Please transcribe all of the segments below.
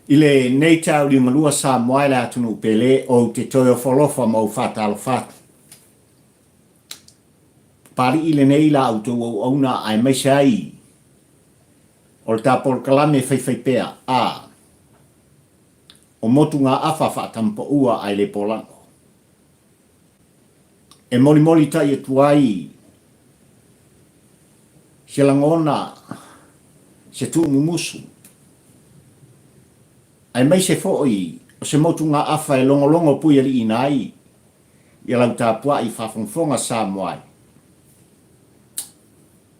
I le nei tau li malua sa moai la tunu pele o te toio folofa mau fata alo fatu. Pari i le nei la auto o auna ai mai sai. O le tapol kalame fai pea a. O motu ngā awhawha tampa ua ai le polango. E moli tai e tuai. Se langona. Se tu mumusu. Ai mai se foi. O se motu ngā awha e longo pui ali inai. Ia lau tāpua i whawhongfonga sa moai.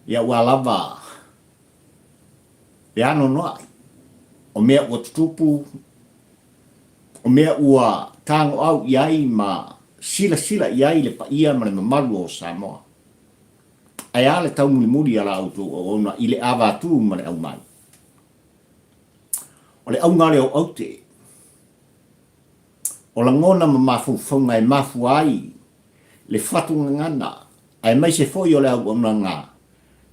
Ia ua lava. Ia no noai. O mea ua tutupu. O mea ua tango au iai ma sila iai le pa ia ma le mamalu o Samoa. Ai ale tau muli ala auto o ona i le awa tu ma le au mai. O le au ngare o aute. O la ngona ma mafufonga e mafu ai. Le fatu ngana. Ai mai se foi o le au ona ngā.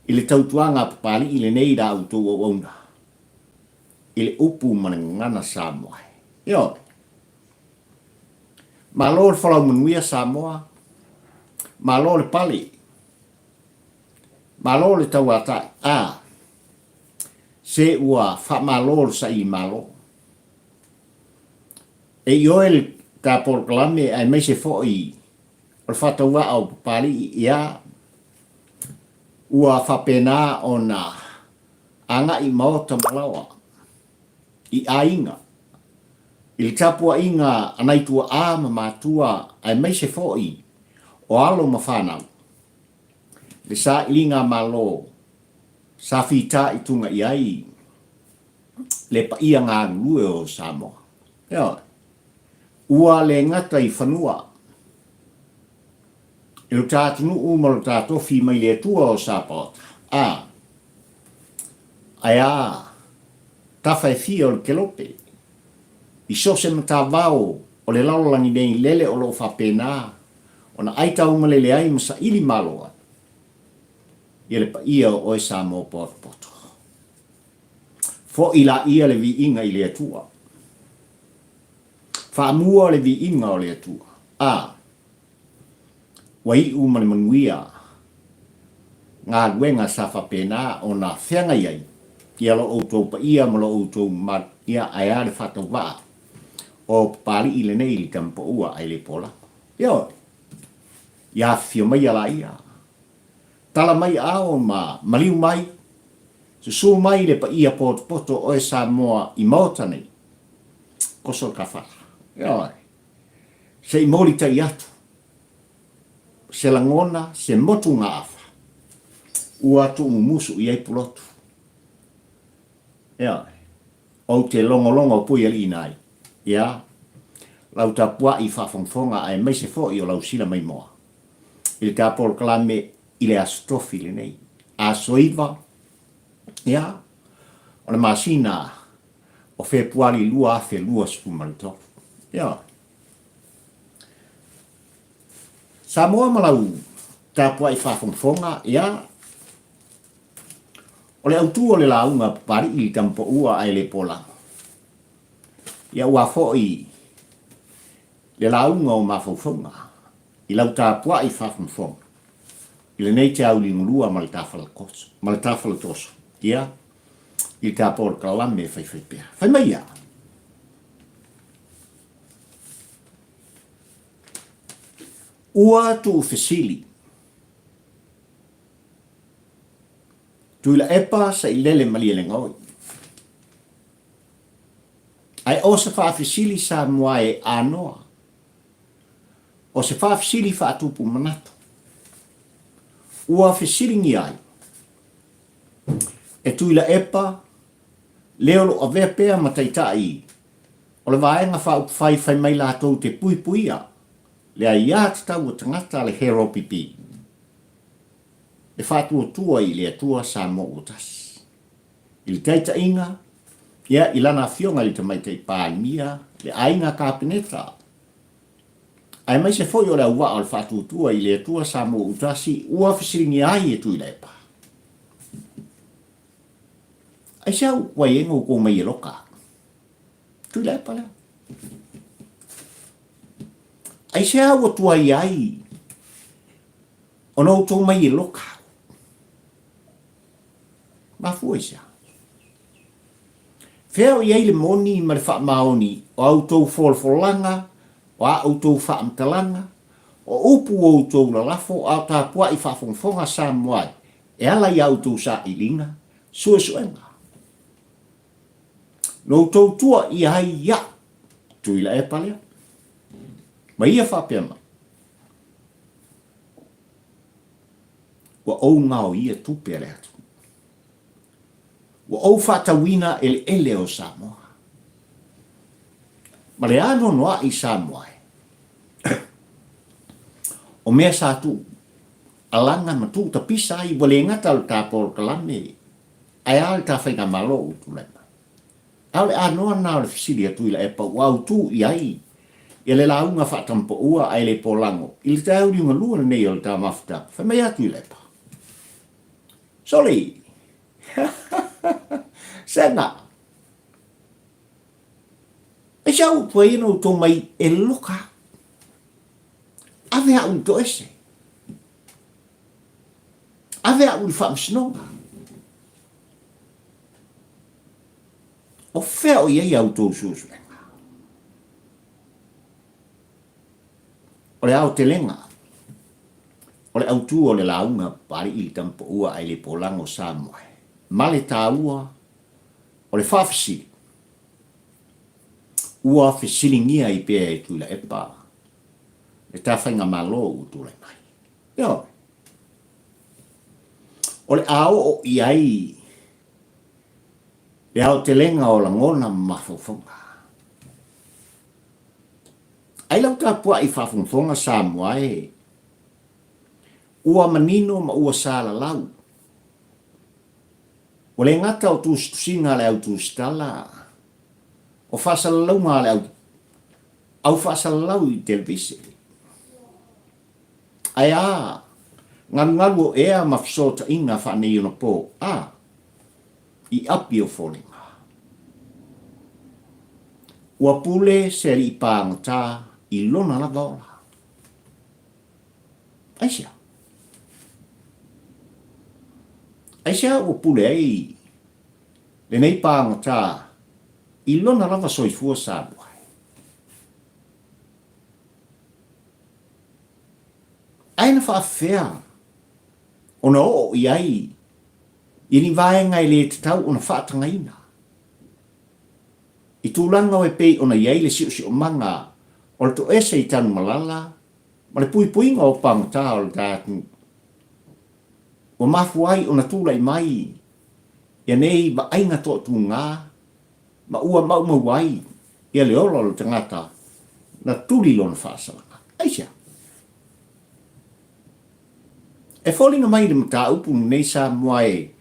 I le tautuanga papali i le nei da auto o ona. I le upu ma le ngana Samoa. Yo. Malo le whalau manuia Samoa. Malo le pali. Malo le tauatai. Se ua wha malo sa i malo. E ioel ka porklame ai mai se foi. O whataua au pali ia. Ua whapena o na anga i maota malawa. I ainga. I tapua inga anaitua a ma matua ai mai se foi. O alo ma whanau. Le sa ilinga malo. Sa fita i tunga iai. Le pa ia ngā lue o Samoa. Ia. Ua le ngata i whanua. I lo tātinu umalo tātofi mai le tua o Sapota. Ai tawhai fia o le kelope. I so se mata vau o le laulangi nei lele o lo whapena. O na aita umalele ai masa ili maloa. I le pa ia o e Samoa poto. Fo ila ia le vi inga i le atua. Whaamua le vi inga o le atua. Wai umale manuia. Ngā luenga sa whapena o na whianga iai. Ia lo outou pa ia ma lo outou mat. Ia ai ale whatau waa. O pari i le nei li tampo ua ai le pola. Ia. Ia fio mai ala ia. Tala mai ao ma maliu mai. Susu mai le pa ia poto o e Samoa i maota nei. Koso ka whaka. Ia. Se i mori tai atu. Se langona, se motu ngā awha. Ua tu umusu i ei pulotu. Ia. O te longo pui ali inai. Ia. Lau tapua i whawhongfonga ai mai se fo i o lau sila mai moa. I le tāpolo kalame i le astrofi le nei. A soiva. Ia. O le masina o februari lua afe lua spumalito. Ia. Samoa malau tāpua i whawhongfonga. Ia. O le autu o le launga pari i tampo ua ai le pola. Ia ua foi le launga o mawhauwhaunga. I lau tāpua i whawhongfonga. I le nei te au li ngulua ma le tāwhala koso. Ma le tāwhala toso. Ia. I tāpua kalame whai pia. Whai mai ia. Ua tu fesili. Tui la epa sa i lele mali e ngoi. Ai o se whaafisili sa mua e anoa. O se whaafisili whaatupu manato. Ua fisili ngi ai. E tui la epa leolo o vepea mataitai. O le vaenga whai mai lātou te puia. Le a ia te tau o tangata le hero pipi. E whātua tua i le atua sa mo utas. I le teita inga, ia i lana fionga li te mai tei pāmia, le ainga kāpeneta. Ai mai se foi o le ua o le whātua tua i le atua sa mo utasi, ua fisiringi ai e tui lepa. Ai siau wai engo ko mai e loka. Tu le pala. Ai se awa tua iai. Ono tō mai e loka. Ma fua isa. Feo iai le moni ma le wha maoni o au tō folanga, o au tō wha amtalanga, o upu o tō la lafo au tā pua i whafonga sa moai. E ala i au tō sa ilinga, sua suenga. No tō tua i hai ia, tui la e palea. Ma ia whapea ma. Wa au ngao ia tupe le atu. Wa au whatawina ele o Samoa. Ma le ano noa i Samoa. O mea sa tu, alanga ma tu ta pisa i wale ngata o tāporo kalame. Ai al ta whainga malo u tu lema. Au le anoa nao le fisiri atu ila e pa wau tu i ai. Ia le launga whatampo ua ai le polango. I le tau ni unga lua nei o le tā mafta. Whamei atu ila e pa. Sorry. Sena. E siau pua ino tō mai e loka. Ave au to ese. Ave au li whamsinonga. O whea o iei au tō susuenga. O le au te lenga. O le au tu o le launga pari i tampo ua ai le polango Samoa. Ma le tāua o le whawhisi. Ua whisilingia i pēa e tūla e pā. E tāwhainga malo u tūla mai. Yo. O le ao o iai. Le au te lenga o la ngona mawhawhonga. Ai lau tā pua i whawhonga Samoa e. Ua manino ma ua sāla lau. O le ngata o tūstusinga le au tūstala. O whasala lau ngā le au. Au whasala lau i televisi. Ai a. Ngaru o ea ma fisota inga whanei ona pō. A. I api o wholinga. Ua pule se ri pāngata i lona la vaola. Aisia. Aisia o pule ei. Le nei pāngata i lona lava soifua Samoa. Aina whaafea. Ona o i ai. I ni vaenga i le te tau ona whaatangaina. I tūlanga o e pei ona iai le si o manga. O le to ese i tanu malala. Ma le pui puinga o pāngata o le tātu. O mafuai ona tūlai mai. Ia nei ma ainga tō tū ngā. Ma ua mau mawai. Ia le olo le tangata. Na tūli lona whaasalanga. Aisia. E wholinga mai le mata upu nei Samoa e.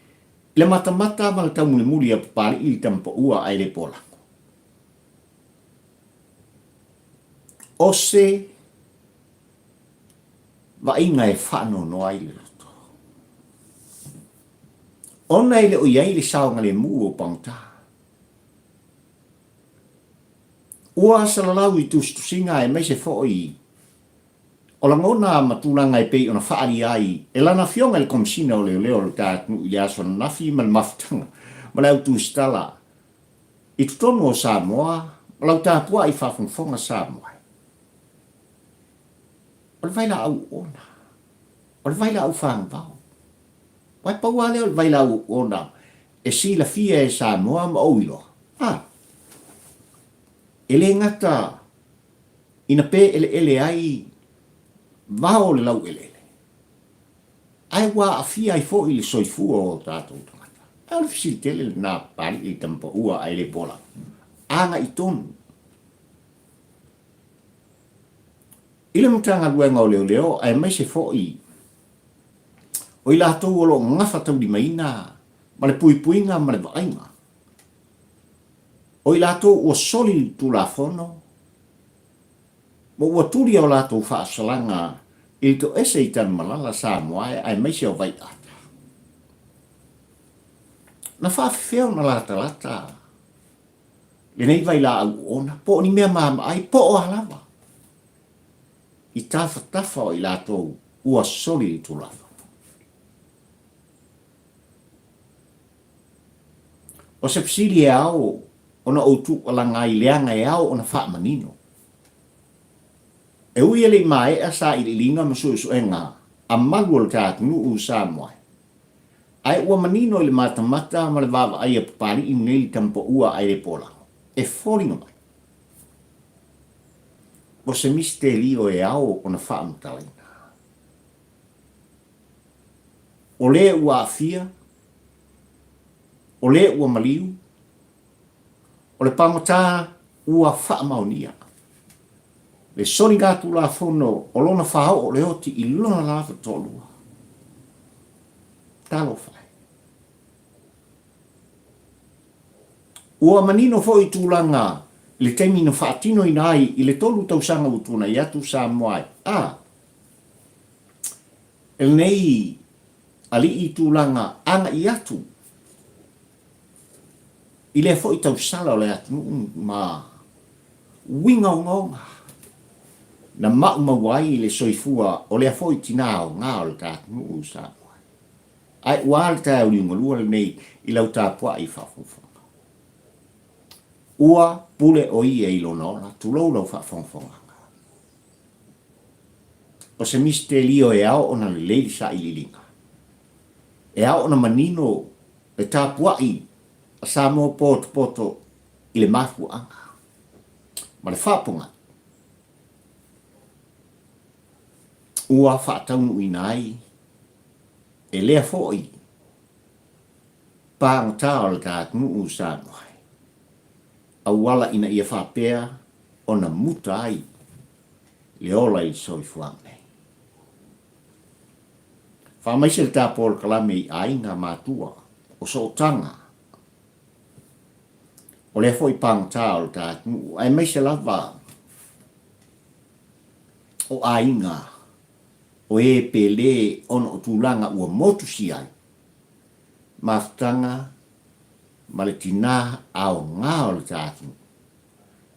Le mata ma le tau muli muli a papari i tampa ua ai le polango. Ose. Va inga e whano no ai le roto. Ona i le o iai le saonga le mu o pangta. Ua salalau i tūstusinga e mai se fōi. O la ngona matulanga e pei ona whaari ai. E lana fionga le komsina o leo le tātunu i aso na nafi ma le maftanga. Ma lau tūstala. I tutonu o Samoa. Ma lau tāpua i whawhongfonga Samoa. O le vaila au ona. O le vaila au whangpao. Wai paua leo le vaila au ona. E si la fia e Samoa ma oilo. Ele ngata. Ina pe ele ai. Vao le lau ele. Ai wa a fia i fo i le soifua o tātou tangata. Au le fisitele le nā pari i tampa ua ai le pola. Anga i tonu. Ile mtanga luenga o leo ai mai se fo i. O i lātou olo ngafa tau di maina. Ma le pui puinga ma le vainga. O i lātou ua soli tu la fono. Mo ua turi o lātou whaasalanga. I to ese i tan malala Samoa ai mai se o vai ata. Na whaafeo na lata. Le nei vai la au ona, po ni mea mama ai po o halawa. I tafa o i la tau ua soli i tu lafa. O se psili e au, ona o tu ala ngai leanga e au ona wha manino. E ui ele mai a sa i linga masu su e ngā, a malu o tātu nu u sa moai. Ai ua manino i le mata ma le vava ai a papari i nei tampo ua ai le pola. E fōringa mai. O se mistelio e au o na wha amtalaina. O le ua afia, o le ua maliu, o le pangota ua wha maunia. Le soni gātu la whono o lona whao o le oti i lona lawa tolua. Talo whai. Ua manino fo i tūlanga le teimi na whaatino i nai i le tolu tausanga utuna i atu sa moai. El nei ali i tūlanga anga i atu. I le fo i tausala o le atu ma winga o ngonga. Na mau mawai le soifua o le fo i tina o ngā o le tātunu sa moai. Ai wāle tā uli ngalua le nei i lau tāpua i whafufa. Ua pule o i e ilonona, tulou lau whafonfonga. O se mistelio e ao ona le leili sa i lilinga. E ao ona manino e tāpua i a sa mo poto i le mafu anga. Ma le whaponga. Ua whaataunu i nai e lea foi. Pāng tāo le tātunu u sa noai. Awala ina ia whapea o na muta ai le ola i soifuang nei. Whamaise le tāpōra kalame i ainga mātua o sootanga. O le foi pang tāo le tātunu, ai maise lava o ainga o e pele ono o tūlanga ua motusi ai. Maftanga ma le tina au ngā o le tātu.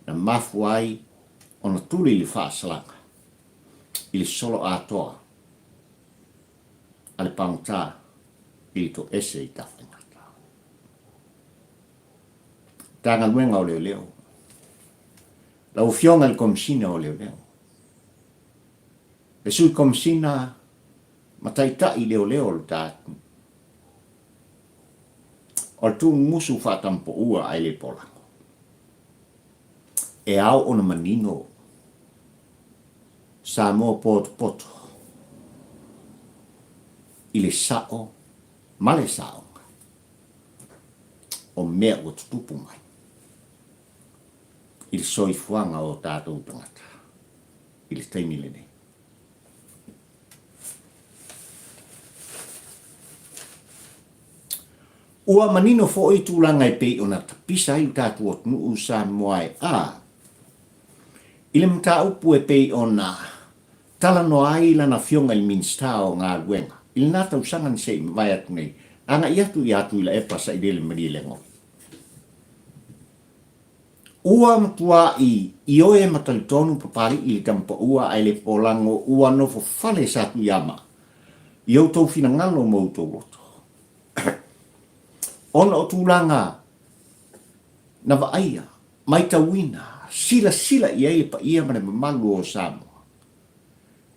Na mafu ai o na tuli li whaasalanga. I le solo atoa. A le pangta i to ese i tawhingata. Tanga nuenga o leo leo. Lau fionga le komsina o leo leo. Le sui komsina mataita i leo leo le tātu. O tu musu whatampo ua ai le polango. E au ona manino sa mo poto. I le sao, ma le sao. O mea o tutupu mai. I le soifuanga o tātou tangata. I le teimi le nei. Ua manino fo i tūlanga i pei o na tapisa i tātu o tunu u sa moai I le mta upu e pei o na tala no ai lana fionga i minsta o ngā ruenga. I le nata usanga ni sei vai atu nei. Anga i atu i la epa sa i dele mari le ngoi. Ua matua i oe matalitonu papari i le tampa ua ai le polango ua nofo fale sa tu yama. I au tau fina ngalo mo tau loto. Ona o tūlanga na waaia, mai tawina, sila i ai pa ia mane mamalu o Samoa.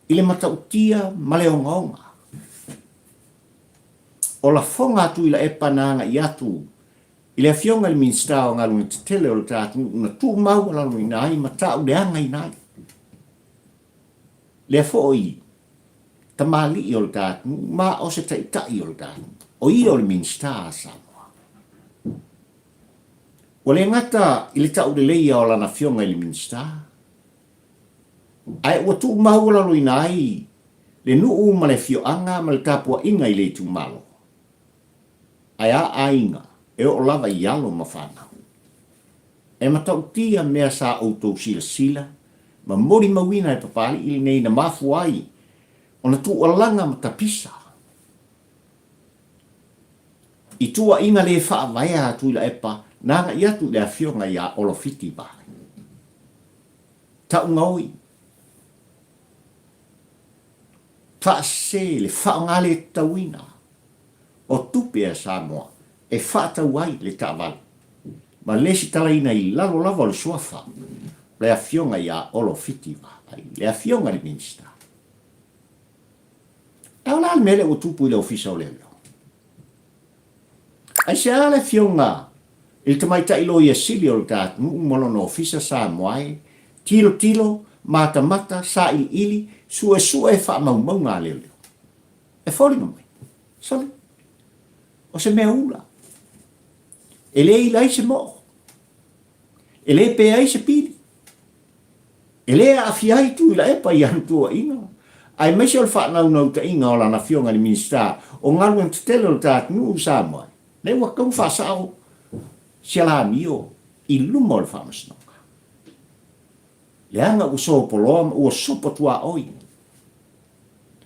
I le matautia male o ngaonga. O la fonga atu i la epa nanga i atu, i le fionga le minsta o ngalunga te tele o le tātu, una tū mau lalu i nai, matau le anga i nai. Le foi, tamali i o le tātu, ma o se taitai o le tātu, o i o le minsta a Samoa. O le ngata i le tau le leia o lana fionga i le minsta. Ai ua tu maua lalo i nai, le nuu ma le fioanga ma le tapua inga i le tu malo. Ai a inga, e o lava i alo ma whanau. E matau tia mea sa autou sila, ma mori mawina e papali i nei na mafu ai, o na tu alanga ma tapisa. I tua inga le wha vaya atu ila epa, Nanga ia tu le afionga ia olofiti ba. Ta ngoi. Fa se le fa ngale tawina. O tupe a Samoa. E fa tawai le taval. Ma lesi talaina i lalo lava le suafa. Le afionga ia olofiti ba. Le afionga le minista. E ola al mele o tupu i le ofisa o leo. Ai se ale afionga. Il tamai ta ilo ia sili o le tat. Molo no ofisa Samoa. Tilo tilo. Mata mata. Sa ili ili. Sue sue fa mau mau ngā leo leo. E fori mai. Sali. O se mea ula. E le ila i se mo. E le pe ai se pili. E le a fiai tu ila e pa i antua inga. Ai mesi o le wha nau nau ta inga o la na fionga ni minsta. O ngaru en tutele o le tat nuu Samoa. Ne wakau wha sao. Siala mio. I luma o le wha masnoka. Le anga uso poloa ua sopa tua oi.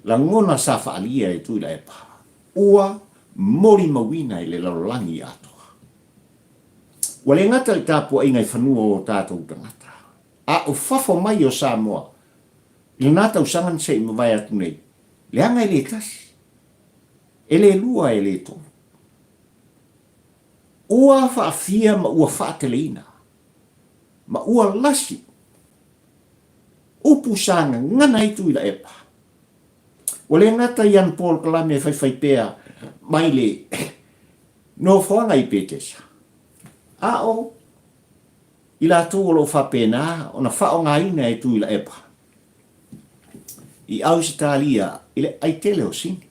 La ngona sa wha alia e tu ila e pa. Ua mori mawina i le lalolangi atoa. Wale ngata i tāpua ingai whanua o tātou tangata. A o fafo mai o Samoa. I nata usangan se i mawai atu nei. Le anga e le tasi. E le lua e le tonu. Ua whaafia ma ua whaateleina. Ma ua lasi. Upu sanga ngana i tu ila epa. Wale ngata Ian Paul Kalame whai pea mai le no whanga i petesa. Ao, ila tō lo whapena, o na whao ngā ina e tu ila epa. I au si tālia, ila ai tele o sini.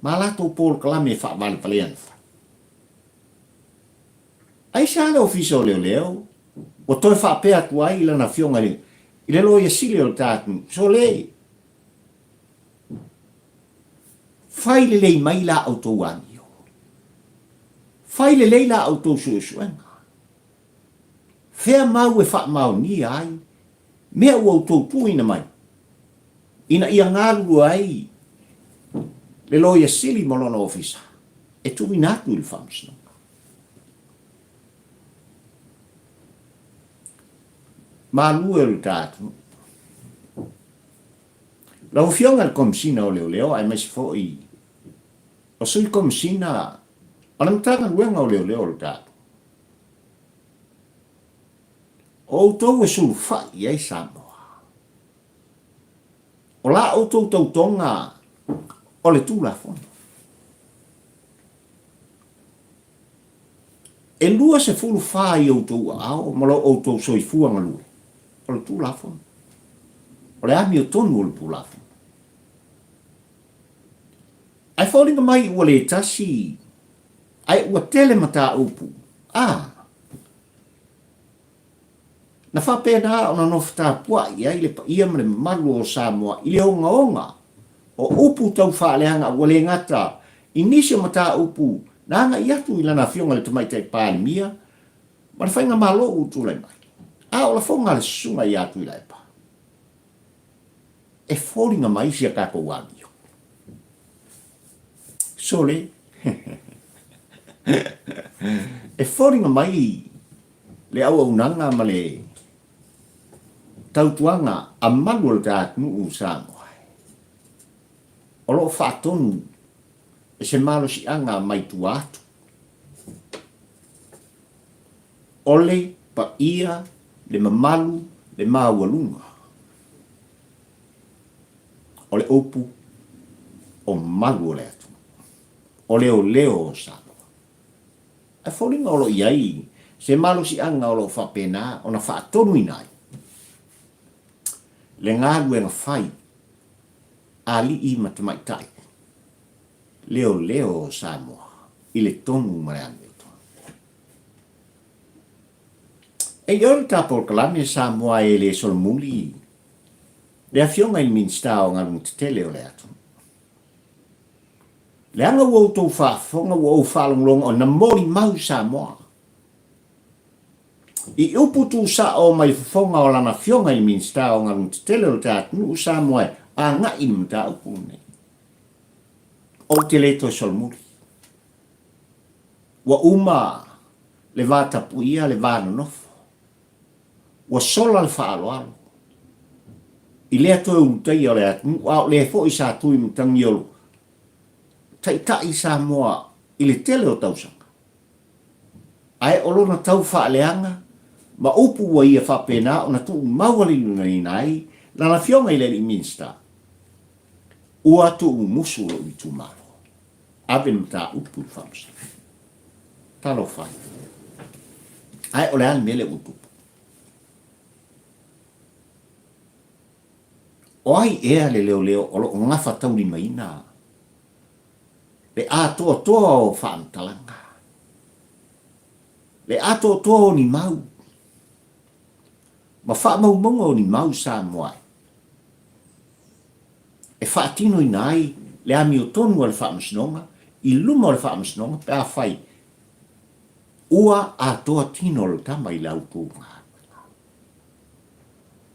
Ma la tō Paul Kalame whaamale palean. Ai sāle ofisa o leo leo, o toi whapea tu ai ila na fionga leo. Ila lo ia sili o tātu, so lei. Fai le lei mai la auto wanio. Fai le lei la auto suesuenga. Fea mau e wha mau ni ai. Mea u auto puina mai. Ina ia ngaru ai. Le loia sili molona ofisa. E tu inatu il famsno. Ma lu el tatu. La ufionga al komsina o leo ai mai fo i. O sui komsina alam tanga luenga o leo el tatu. O tau e sulu fai ai Samoa. O la o tau tau tonga o le tula fono. E lua se fulu fai o tau ao, malo o tau soifua ngalue. O le tula fono. O le ami o tonu o le tula fono. Ai fōringa mai ua le tasi, ai ua tele mata upu. Na whapena o na nofta pua i ai le pa ia mre malu o Samoa i le onga onga. O upu tau whaaleanga ua le ngata, inisio mata upu, na anga i atu i lana fionga le tamaita i pāni mia, ma le whainga malo utu lai mai. O la whonga le sunga i atu i lai pa. E fōringa mai sia kako wamio. Sole, e fōringa mai le au unanga ma le tautuanga a malu le tātunu u Samoa. O lo whaatonu e se malo si anga mai tu atu. Ole pa ia le mamalu le maualunga. O le opu o malu le atu. O leo o Samoa. E whoringa o lo iai, se malo si anga o lo whapena, o na whaatonu inai. Le ngāru e ngā whai, a li i matamaitai. Leo o Samoa, i le tonu mareane tonu. E iori tāpol kalame Samoa e le solmuli, le afionga i minsta o ngā mutitele o le atu. Le anga wau tau whaafonga wau whaalonglonga o na mori mau Samoa. I uputu sa o mai fonga o lana fionga i minsta o ngā mutitele o tātunu u Samoa a ngā i mta upune. O te leto solmuri. Wa uma le vatapu ia le vanonofo. Ua sola le whaaloalo. I lea toi utai o le atu, au lea fo i sa tui mutangi olu. Tai sa moa i le tele o tausanga. Ai olona tau whaaleanga, ma upu wa ia whapena o na tu mawali luna i nai, na na fionga i le i minsta. Ua tu musu lo i tu maro. Abe mta upu whamsa. Talo whai. Ai ole an mele upu. O ai ea le leo olo o ngafa tau ni maina. Le a toa o whaantalanga. Le a toa o ni mau. Ma wha mau mongo o ni mau sa moai. E wha tino i nai, le a mi o tonu al wha masnonga, i luma al wha masnonga, pe a whai. Ua a toa tino le tama i lau tūnga.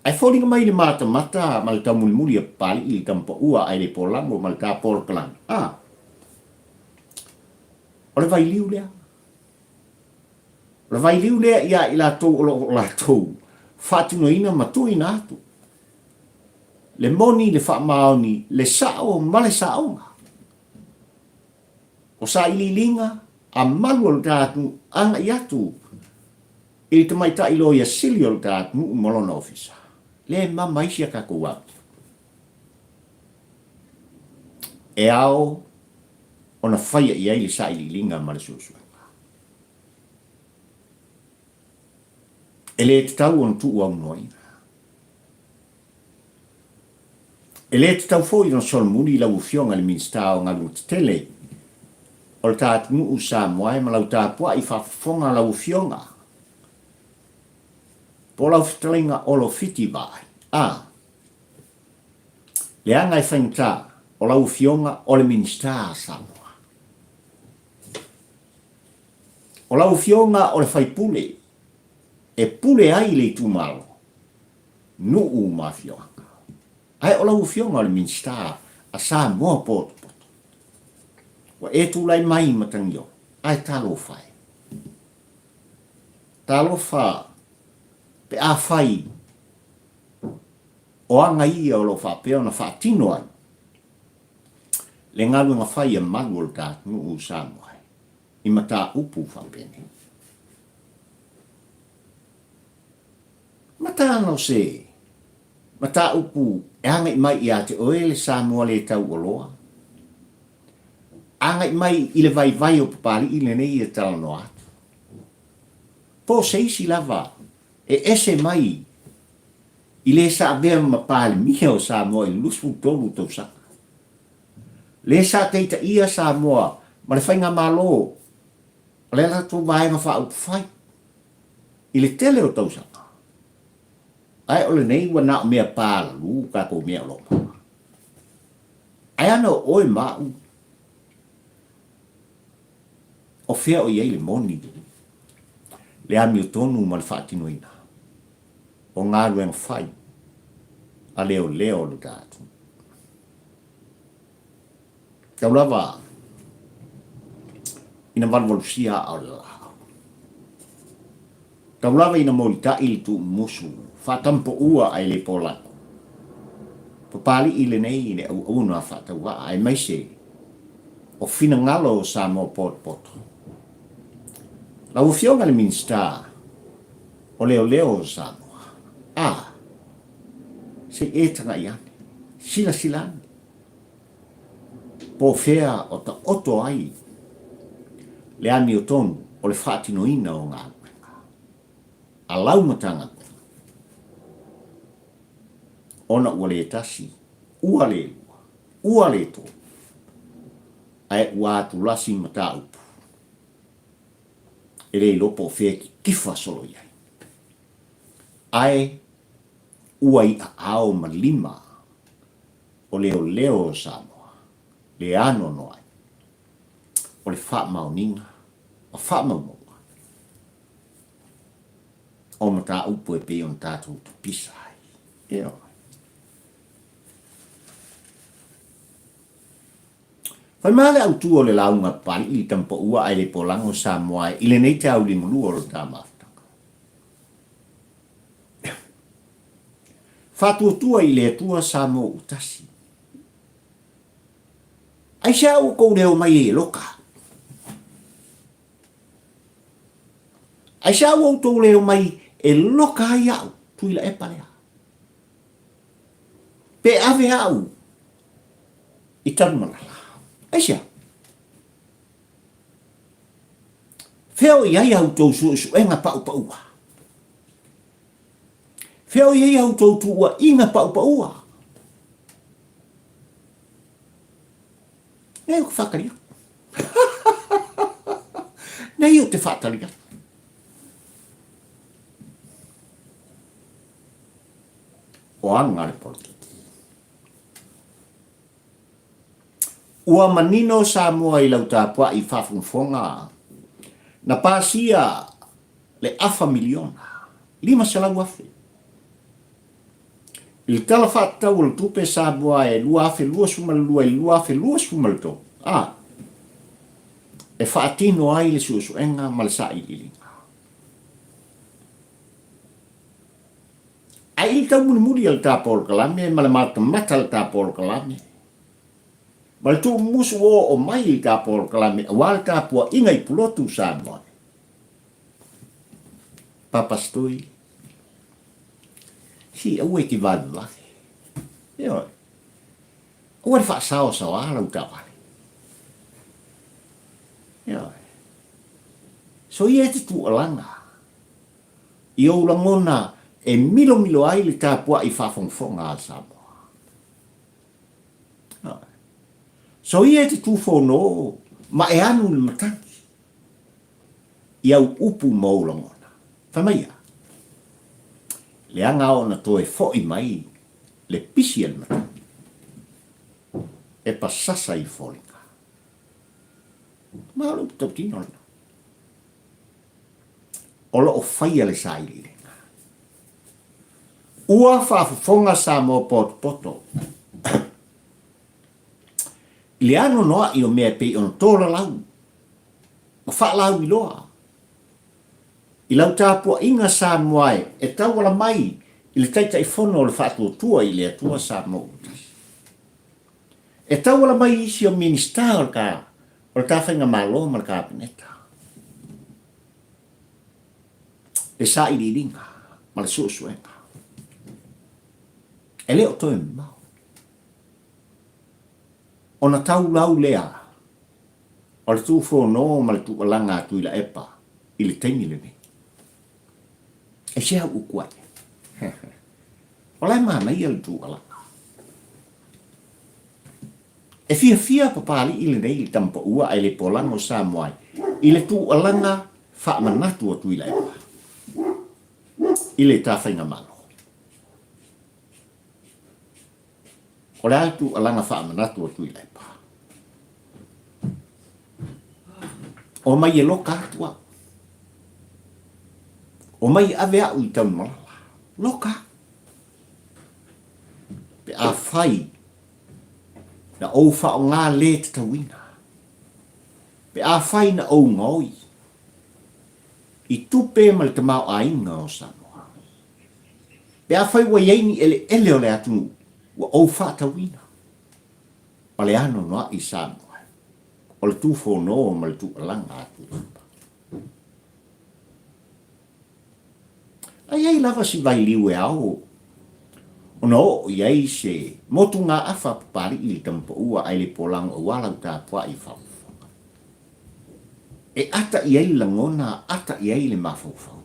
Ai fōringa mai le mata ma le tamuli muri a pali i le tampa ua ai le polango ma le tā polo kalang. O le vai liu lea. O le vai liu lea ia i la tō o la tō. Whātino ina matui na atu. Le moni le wha maoni le sao ma le saonga. O sa ili linga a malu o le tātu anga i atu. I te mai ta ilo ia sili o le tātu molona ofisa. Le mama isi a kako watu. E ao ona whaia i aile sa ili linga ma le suasua. E le te tau on tu au noina. E le te tau fōi no sol muri lau fionga le minsta o ngalu te tele. O le tātu nuu sa moai ma lau tāpua i whafonga lau fionga. Po lau fitalinga olo fiti vai. Le anga i whaingta o lau fionga o le minsta sa moa. O lau fionga o le whaipule. E pule ai le tūmalo. Nuu ma fionga. Ai o lau fionga o le minsta a sa moa poto. Wa e tūlai mai matangio. Ai talo whai. Talo wha. Pe a whai. O anga ia o lo wha peo na wha tino ai. Le ngalu nga whai a malu o le tātu nuu sa moai. I mata upu wha pene. Mata no se. Mata upu. E anga i mai i ate oe le sa moa le tau o loa. Anga i mai i le vai o papali i le nei e tala no atu. Po se isi lava. E ese mai. I le sa bea mapali mia o sa moa i lusu tolu tau saka. Le sa teita ia sa moa. Ma le whainga malo. Le la tu vai ma wha upu whai. I le tele o tau saka. Ai ole nei wa na mea pala lu ka ko mea lo. Ai ana oi mau. O fea o iei le moni. Le ami o tonu ma le whaatinoina. O ngā ruenga whai. A leo le tātu. Kau lava. Ina walwalusia au le lao. Kau lava ina molita ili tu musu. Whatampo ua ai le polako. Papali i le nei le au una whataua ai mai se. O fina ngalo sa mo poto. Lau fionga le minsta. O leo sa moa. Se e tanga iane. Silani. Po fea o ta oto ai. Le ami o tonu o le whaatinoina o ngā. A lau matanga. Ona ua le tasi, ua le to. Ai ua atu lasi mata upu. E le lopo fea ki kifa solo iai. Ai ua i a ao ma lima. O leo Samoa. Le ano noai. O le wha mauninga. O wha maumonga. O mata upu e pe on tātou tu pisai. Eo. Fai male au tu o le launga pali i tampo ua ai le polango sa moai i le nei te au limu lua o ta mafutanga. Fatu tua i le tua sa mo utasi. Ai sa u kou leo mai e loka. Ai sa u tou leo mai e loka ai au tui la e palea. Pe ave au i tanu manala. Ai sa. Feo i ai au tou su enga pau paua. Feo i ai au tou tua inga pau paua. Nei o ka whakaria. Nei o te whataria. O anga le politiki. Ua manino sa mua i lau tāpua i whafunfonga. Na pasia le afa miliona. 5 salau afe. Il tala whatau o le tupe sa mua e lua afe lua sumalua i lua afe lua sumalto. E whaatino ai le suenga malasa i ilinga. Ai il tau muni al tāpol kalame, ma le mata al tāpol kalame. Ma le tu musu o mai il tāpol kalame, wal tāpua inga i pulotu sa mua. Papastui. Si, aue ki vadu lake. Eo. Aue le whaasao sa wala utawale. Eo. So i e te tu alanga. I o langona e milo ai le tāpua i whawhongwhonga a Samoa. So i e te tu whono, ma e anu le matangi. I au upu maulangona. Whamaia. Le anga o na toe fo i mai le pisi al matangi. E pasasa i wholinga. Ma alo tau tino na. Ola o whaia le sa ili. Ua whaafufonga sa mo poto. Le ano noa i o mea pe on tola lau. O wha lau i loa. I lau tāpua inga sa moai e tau wala mai i le taita i whono o le whaatua tua i le atua sa mo. E tau wala mai isi o minista o le tāwhainga malo ma le kāpineta. E sa i li ringa ma le suenga. E leo toi mau. O na tau lau lea. O le tu whono ma le tu alanga atu i la epa. I le teimi le ni. E sea ukuai. O lai mana i le tu alanga. E fia papali i le nei i tampa ua ai le polango sa moai. I le tu alanga wha manatu atu i la epa. I le tāwhainga malo. O le atu alanga wha manatu atu i la epa. O mai e loka atua. O mai ave au i tau malala. Loka. Pe a whai. Na ou wha o ngā le te tawina. Pe a whai na ou ngoi. I tupe ma le tamau a inga o Samoa. Pe a whai wa yeini ele o le atu. Wa ou wha tawina. Pa le ano noa i Samoa. O le tu whono ma le tu alanga atu. Ai lava si vai liu e au. O no, iai se motu ngā awha pari i le tampa ua ai le polang o walau tāpua i whau. E ata iai langona, ata iai le mawhau.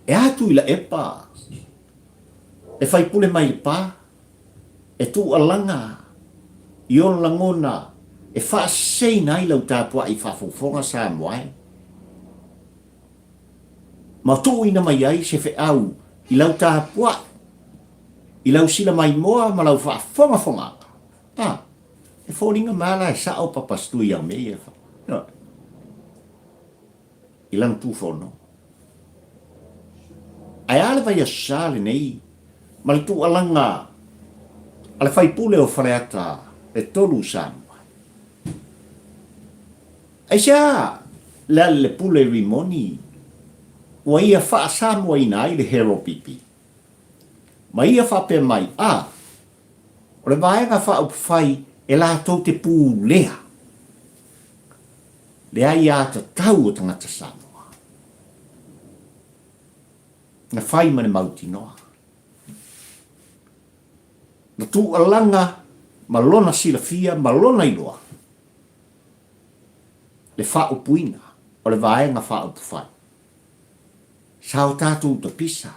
E atu i la epa. E whaipule mai le pā. E tu alanga. I on langona e wha sei nai lau tāpua i whawhonga sa moai. Ma tō ina mai ai se whe au i lau tāpua. I lau sila mai moa ma lau whawhonga. E whoringa mala e sa o papastu i au mei e wha. I lang tū whono. Ai ale vai a sale nei. Ma le tū alanga. Ale whaipule o whareata. e tolu Samoa. Ai sia le pule rimoni wa ia fa Samoa ina i le hero pipi. Ma ia fa pe mai o le vaenga fa up fai e la tau te pū lea. Lea ia ta tau o tangata Samoa. Na fai mane mauti noa. Na tu alanga malona silafia malona iloa. Le fa upuina o le vaenga fa up fai. Sao tātou ta pisa.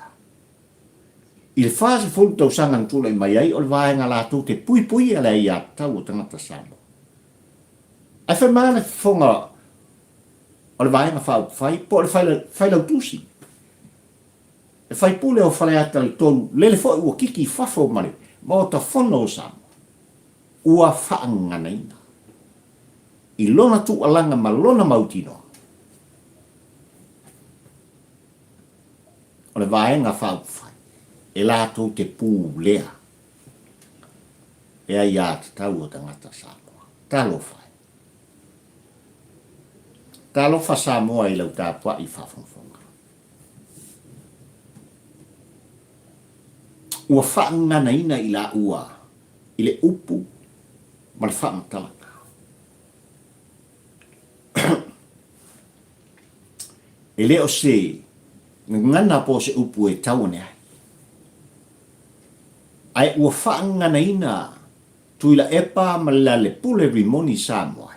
I le fase fulu tau sangan tula i mai ai o le vaenga la tau te pui pui ala ia tau o tangata Samoa. Ai fai mana fonga o le vaenga fa up fai po le fai lau tusi. E fai pule o fale ata le tonu lele fo ua kiki fafo mare ma o ta fono o Samoa. Ua faangana ina. I lona tu alanga ma lona mautino. O le vaenga fa up fai. E lātou te pū lea. E ai āta tau o tangata Samoa. Talo fai. Talo fa Samoa i lau tāpua i whafonfonga. Ua whaangana ina i la ua. I le upu. Ma le whaamatalanga. E leo se. Ngana po se upu e tau ne ai. Ai ua whaangana ina tuila epa ma le pule rimoni Samoa.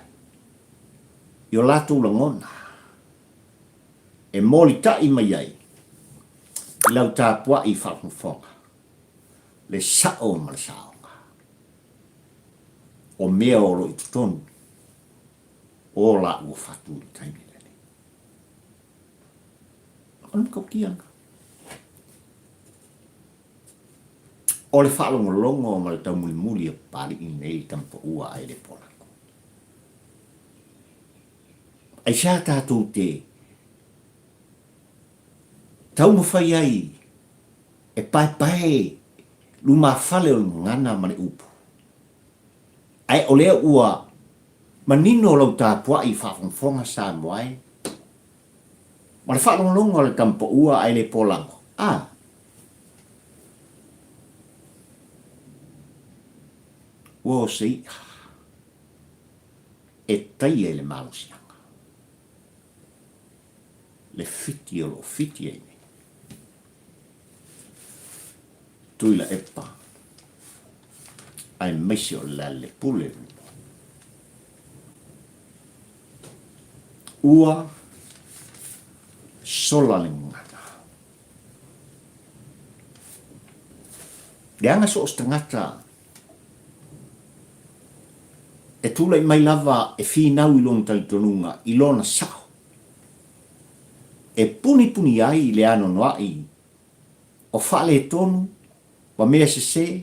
I o lātou langona. E moli tai mai ai. I lau tāpua i whafonga. Le sao ma le saonga. O mea o lo i tutonu. O la ua whaturi taimi lele. Anum kau kianga. O le whaalongolongo ma le tau muli a pali i nei tampa ua ai le polako. Ai sa tātou te tau mawhai ai e pai luma fale o ngana ma le upu. Ai o lea ua manino lau tāpua i whafonga Samoa ai. Ma le whaalongolongo le tampa ua ai le polako. Wo sei e tai e le malusianga. Le fiti o lo fiti e me. Tuila epa. Ai mesi o la le pule. Ua sola le ngana. Leanga so ostangata e tula i mai lava e whinau i lona talitonunga i lona sao. E puni ai le ano noai o whale e tonu wa mea se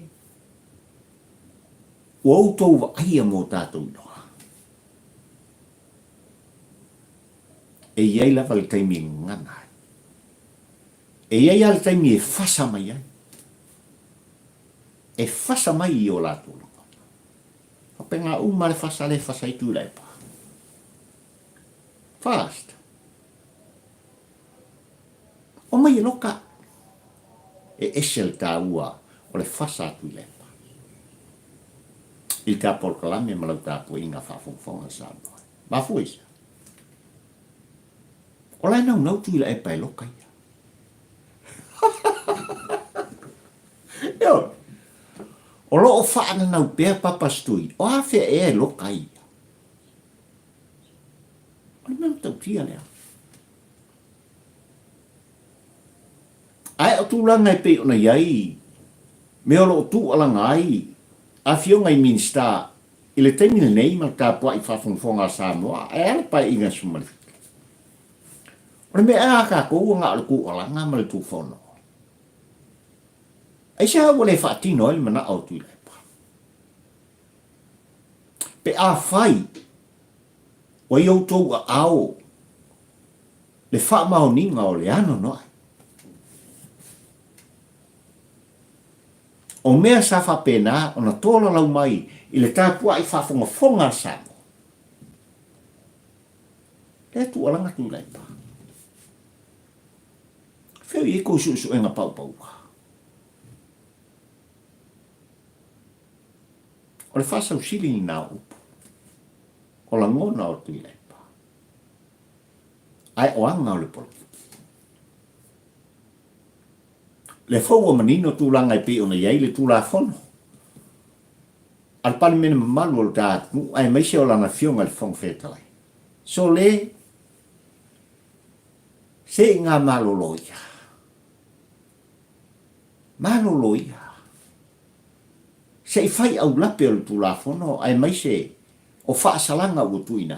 o autou wa aia mō tātou noa. E iai lava le taimi e ngana. E iai ale taimi e whasa mai ai. E whasa mai i o lātou. Penga umare fasale fasai tu lepa. Fast. O mai loka. E esel ta ua o le fasa tu lepa. Il ta por kalame ma lau ta po inga fa fonga Samoa. Ma fuisa. O lai nau tu lepa e loka ia. Yo. O lo o whaana nau pēr papastui. O hawhia e lo kai. O le tau tia lea. Ai o tūlanga e pe ona iai. Me o lo o tū alanga ai. A fio ngai minsta. I le taimina nei ma ka pua i whafonga Samoa. E ale pai inga sumalifika. O le me a ka kou ngā le ku alanga ma le tū whono. Ai sa wale whaatino ele mana au tui lepa. Pe a whai, wa i autou a ao, le wha mao ninga o le ano noai. O o mea sa whapena o na tōla lau mai i le tāpua i whafonga Samoa. Le tu alanga tu lai pa. Whiu i ko su enga pau pau. O le whasau sili ni nā upu. O la ngona o tu lai pa. Ai o anga o le polo. Le fau o manino tūlanga i pe o na iai le tūla whono. Al pani mene mamalu o le tātu, ai maise o lana fionga le whong whetalai. So le, se ngā maloloia. Maloloia. Se i whai au lape o le tūla whono, ai maise o whaasalanga o tuina.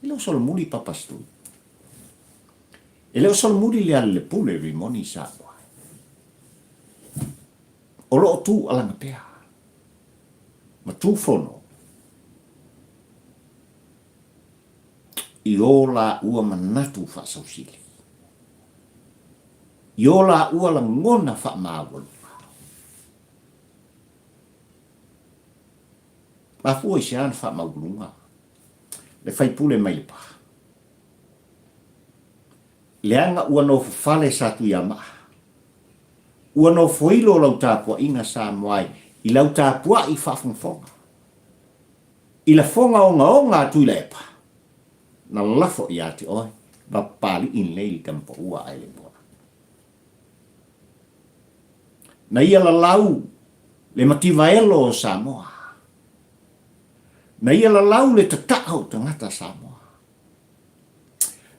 I leo solo muri papastui. I leo solo muri le ale le pule rimoni sa. O loo tū alanga pēa. Ma tū whono. I o la ua manatu whaasausili. I o la ua la ngona whaamawalu. Ma fua i se ana whaamawulunga. Le whaipule mai le pa. Le anga ua no whale satu i amaa. Ua no foilo lau tāpua inga sa moai, i lau tāpua i whawhongfonga. I la fonga o ngā tui lepa. Na lafo i ati oi, ba pali in leili kampa ua ai le bona. Na ia la lau, le mativaelo o Samoa. Na ia la lau le tatao tangata Samoa.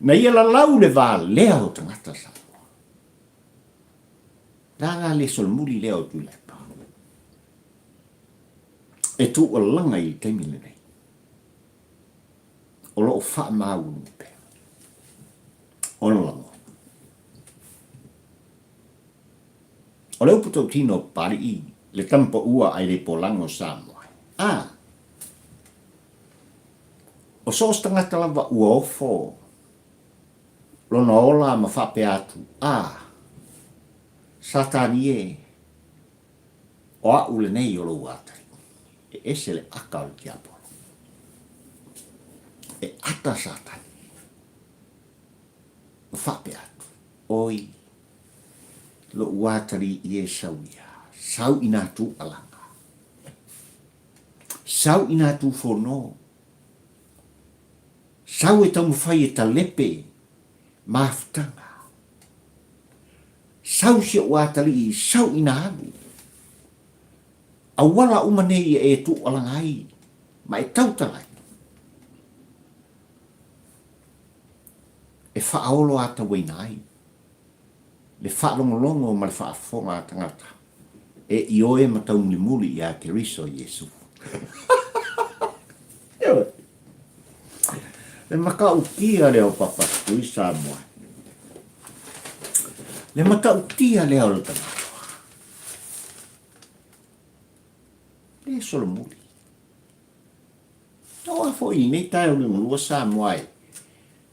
Na ia la lau le vā leo tangata Samoa. Danga le sol muli leo tu lepa. E tu o langa i te mile nei. O lo o wha mau nupe. O lo lango. O leo puto tino pari i le tampa ua ai le polango Samoa. O sos tangata lava ua ofo. Lona ola ma whape atu. Satanie o a ule nei o lo watari. E ese le aka o ki apolo. E ata satani. O whape atu. Oi. Lo watari i e sauia. Sau ina tu alanga. Sau ina tu fono. Sau e tamu whai e talepe. Maftanga. Sau si o atali sau ina alu. A wala umane i e tu alangai. Ma e tautalai. E whaaolo ata wainai. Le whaalongolongo ma le whaafonga tangata. E i oe matau ni muli i a te riso Yesu. Le makau kia leo papastui Samoa. Le makau tia leo le tangata. Le solo muli. No a foi nei tai o le mulua Samoa.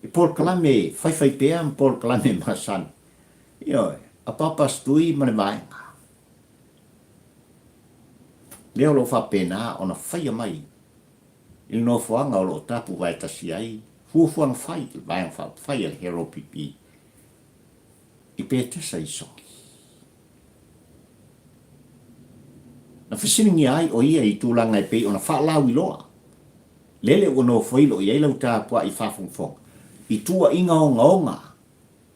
E por kalame fai pea por kalame masan. Io a papastui ma le vaenga. Leo lo fa pena ona fai mai. Il no fuanga o lo tapu vai tasi ai. Fuang fai, vai fai al hero pipi. I pete sai songi. Na fisiningi ai o ia i tūlanga i pe ona fa lau i loa. Lele o no foilo i eilau tāpua i whafungfong. I tua inga o ngaonga.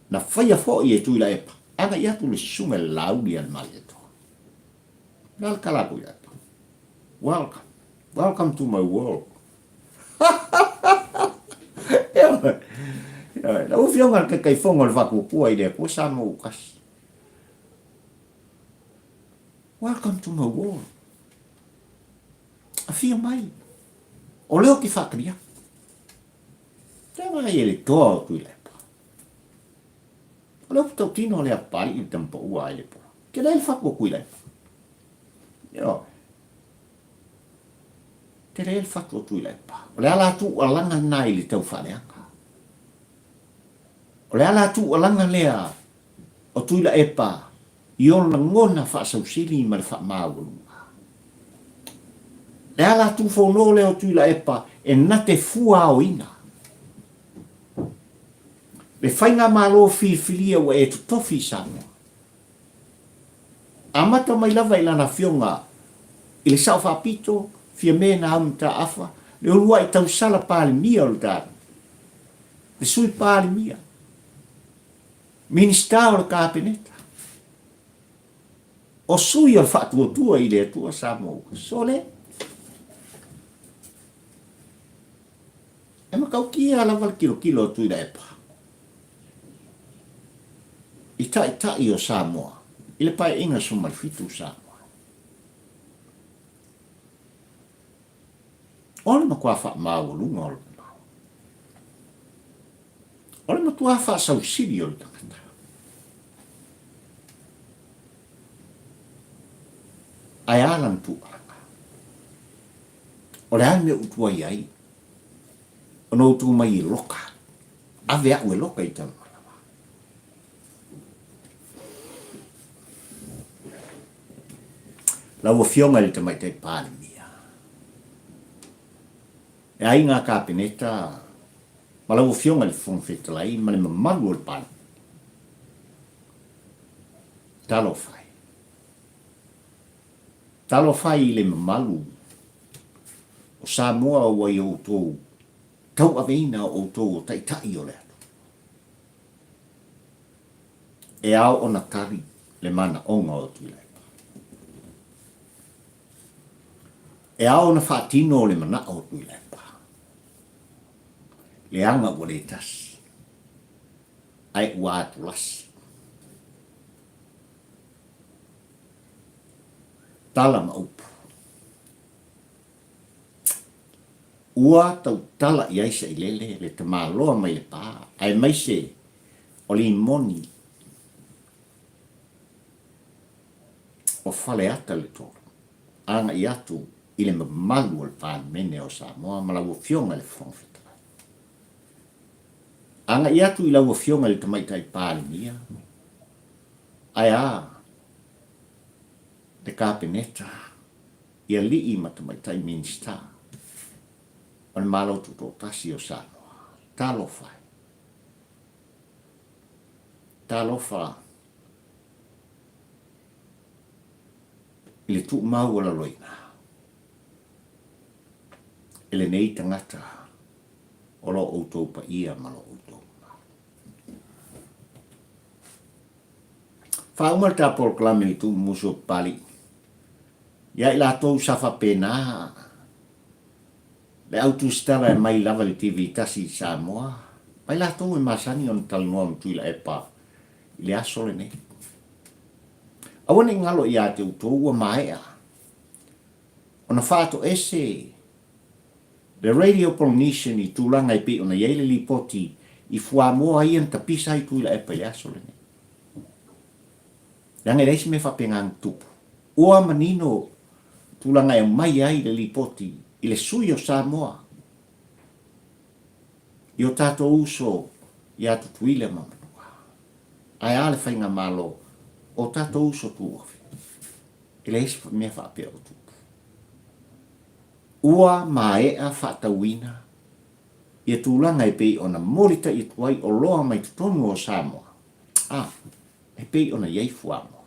Na fai a fo i e tuila epa. Anga i atu le sunga lau li an mai eto. Nal kalapu i atu. Welcome. Welcome to my world. Na ufionga ke kai fonga le vakupua i le ko sa mo kasi. Welcome to my world. A fia mai. O leo ki whakria. Tēnā i ele toa o tui lepa. O leo putau tino lea pari i tampa ua i lepa. Ke lea whako kui lepa. Yo. Te lea whako tui lepa. O lea la tu alanga nai li tau whareanga. O lea la tu alanga lea o tui la epa. i ona ngona fa'asausili ma le fa'amāualunga. Le ala tu fono le o tuila epa e nate fua o ina. Le whainga malo filia wa e tutofi Samoa. Amata mai lava ilana fionga i le sao whapito, fia mena amta afa, le urua i tau sala pāli mia o le tāra. Le sui pāli mia. Minista o le kāpeneta. O sui o le whaatua i le atua Samoa. Sole. E makau kia ala wal kilo o tui la epa. I tai o Samoa. I le pai inga sumal fitu Samoa. Ole makua whaamāualunga o le mau. Ole matua whaasausivi o le tangata. Ai alan tu alanga. Ole ame utua iai. Ono utu mai i loka. Ave au e loka i tanu. Lau fionga le tamai tai pāle mia. E ai ngā kāpeneta, ma lau fionga le whongwhetalai, ma le mamalu o le pāle. Talo whai. Talo whai i le mamalu. O Samoa o wai o tōu. Tau aveina o tōu o tai o le atu. E ao o na tari le mana onga o tuilai. E ao na whaatino le mana o tui lepa. Le anga o le tasi. Ai ua atu lasi. Tala ma upu. Ua tau tala i aisa i lele le te māloa mai le pā. Ai mai se o li moni. O whale ata le tōru. Anga i atu i le malu o le pāmene o Samoa, ma lau fionga le whongwhita. Anga i atu i lau fionga le tamaitai pālimia. Ai a, le kāpeneta, i a lii ma tamaitai minista. O le mālau tuto tasi o Samoa. Talo whai. Talo wha. I le tu mau o la loina. Ele nei tangata o lo outou pa ia ma lo outou. Whaumar ta proklame i tu muso pali. Ia i la tou safa pena. Le autu stala e mai lava le TV tasi Samoa. Mai la tou e masani on talinoa mtuila e pa. I le aso le nei. Awane ngalo ia te utou ua maea. Ona whaato ese. Le Radio Polynesian i tūlanga i pe ona yeile li poti i fua moa ian tapisa i tuila e pai aso le nei. Lange reisi me whapengang tupu. Ua manino tūlanga e mai ai le li poti i le sui o Samoa. I o tato uso i atu tuile mamanua. Ai ale whainga malo o tato uso tuofi. I le isi me whapea o tupu. Ua maea whaatawina i a tūlanga e pei ona morita i tuai o loa mai tutonu o Samoa. E pei ona iei fuamoa.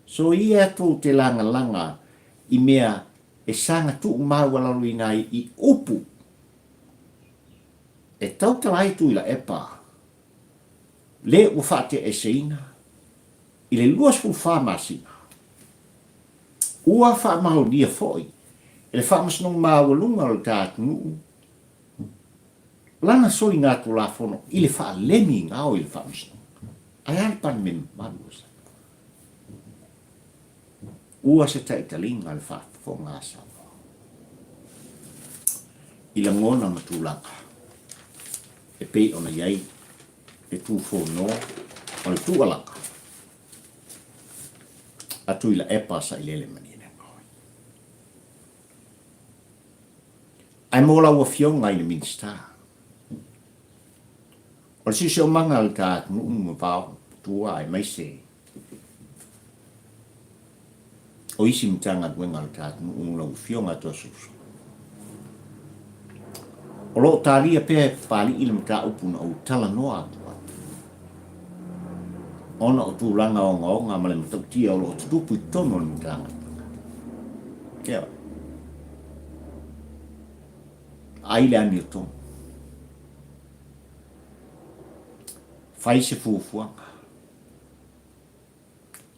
So i atu te langa i mea e sanga tuu maualalu inai i upu. E tautala i tuila e pā. Le ua whaate e seina i le luas fu whamasina. Ua whaamau dia foi. E le whaamasnong māwalunga o le tātunu. Lana soli ngā tu la fono, i le wha lemi ngā o i le whaamasnong. Ai alpan me maluasa. Ua se taitalinga le wha fo ngā Samoa. I la ngona matulanga. E pei ona iai, e tū whono, o le tūalanga. Atu i la epa sa i lele mani. Ai mola ua fionga i le minsta. O le sisi o manga le tā tunu pao tua ai mai se. o isi mtanga wenga le tatu un lau fionga to susu o lo talia pe pali ile mta upuna o tala noa ona o tūlanga o ngā male matautia o lo tutupu tono ni mtanga kia aile ani o tono fai se fufuanga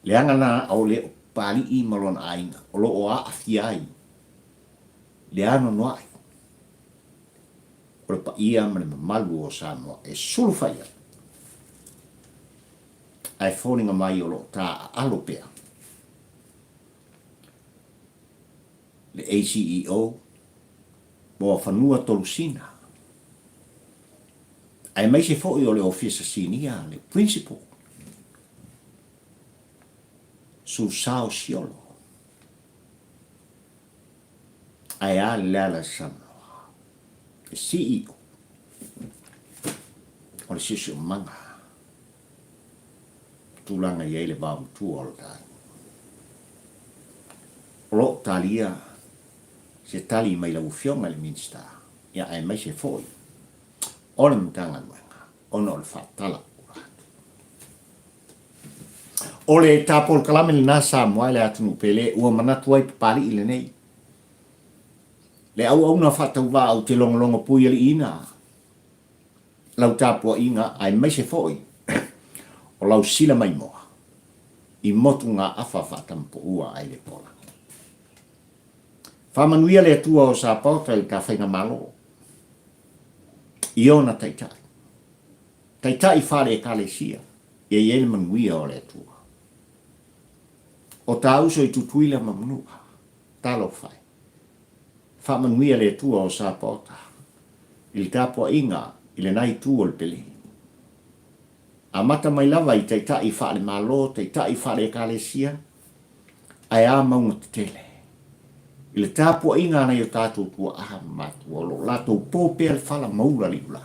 leanga na au le pali i malon ainga o lo o a afiai leano noai o le pa ia male malu o Samoa e sulu faya ai fōninga mai o lo tā alo pea le ACEO mo whanua tolusina ai mai se fo o le ofisa sinia le principal su sao siolo ai a lala sama e CEO o le sisi o manga tulanga i ele babu tu o tai o lo talia se tali mai la ufionga le minsta ia ai mai se foi o le mtanga nuenga o no le fatala o le tapol kalame le nasa moa le atunu pele ua manatu ai pali ile nei le au na fatau va au te longo pui le ina lau tapo inga ai mai se foi o lau sila mai moa i motu ngā afa fatampo ua ai le pola whamanuia le atua o sa pauta i ka whainga malo i ona taitai taitai whare e kalesia e ele manuia o le atua o ta uso i tutuila mamnua talo whai whamanuia le atua o sa pauta i le tapo inga i le nai tu o le pele a mata mai lava i taitai whare malo taitai whare e kalesia ai a maunga te tele i le tapo inga nei o tātou tua aha matu o lo latou pōpea le whala maura li ula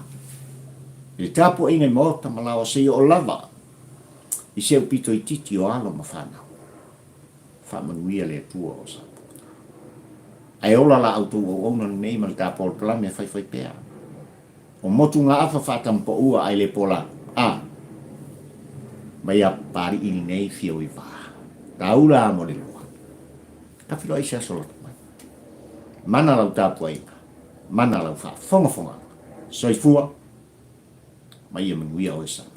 i le tapo inga i maota malawa se o lava i se upito i titi o alo ma whanau whamanuia le tua o sa ai ola la auto o ona nei ma le tapo o plame whai pea o motu ngā awha whatampo ua ai le pola mai a pari ini nei fio i wā taura mo le lua ka whilo ai se asolo mana lau tapu ai mana lau wha fonga soifua mai e manuia o e sana